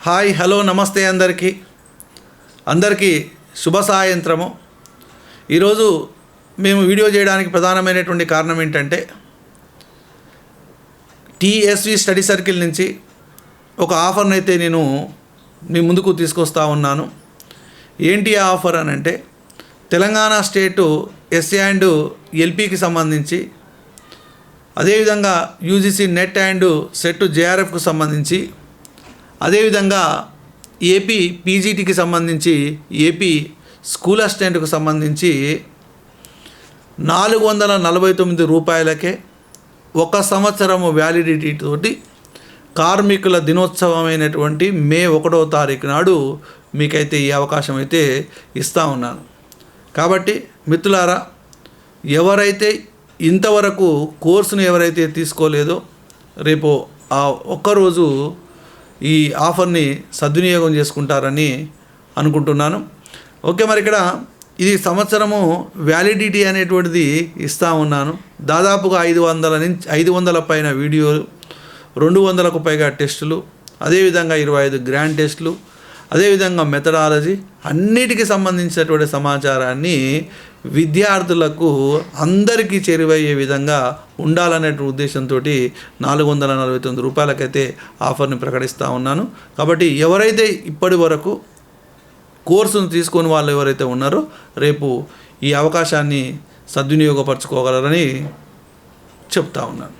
Hi hello నమస్తే అందరికీ శుభ సాయంత్రము. ఈరోజు మేము వీడియో చేయడానికి ప్రధానమైనటువంటి కారణం ఏంటంటే టీఎస్వి స్టడీ సర్కిల్ నుంచి ఒక ఆఫర్ని అయితే నేను మీ ముందుకు తీసుకొస్తా ఉన్నాను. ఏంటి ఆ ఆఫర్ అని అంటే తెలంగాణ స్టేటు ఎస్సీ అండ్ ఎల్పీకి సంబంధించి, అదేవిధంగా యూజీసీ నెట్ అండ్ సెట్ జేఆర్ఎఫ్కు సంబంధించి, అదేవిధంగా ఏపీ పీజీటీకి సంబంధించి, ఏపీ స్కూల్ అసిస్టెంట్కు సంబంధించి 449 రూపాయలకే 1 సంవత్సరము వ్యాలిడిటీ తోటి కార్మికుల దినోత్సవమైనటువంటి మే 1వ తారీఖు నాడు మీకైతే ఈ అవకాశం అయితే ఇస్తూ ఉన్నాను. కాబట్టి మిత్రులారా, ఎవరైతే ఇంతవరకు కోర్సును ఎవరైతే తీసుకోలేదో రేపు ఆ ఒక్కరోజు ఈ ఆఫర్ని సద్వినియోగం చేసుకుంటారని అనుకుంటున్నాను. ఓకే, మరి ఇక్కడ ఇది సంవత్సరము వ్యాలిడిటీ అనేటువంటిది ఇస్తూ ఉన్నాను. దాదాపుగా 500 పైన వీడియోలు, 200కు పైగా టెస్టులు, అదేవిధంగా 25 గ్రాండ్ టెస్టులు, అదేవిధంగా మెథడాలజీ, అన్నిటికీ సంబంధించినటువంటి సమాచారాన్ని విద్యార్థులకు అందరికీ చేరువయ్యే విధంగా ఉండాలనే ఉద్దేశంతో 449 రూపాయలకైతే ఆఫర్ని ప్రకటిస్తూ ఉన్నాను. కాబట్టి ఎవరైతే ఇప్పటి వరకు కోర్సును తీసుకొని వాళ్ళు ఎవరైతే ఉన్నారో రేపు ఈ అవకాశాన్ని సద్వినియోగపరచుకోగలరని చెప్తా ఉన్నాను.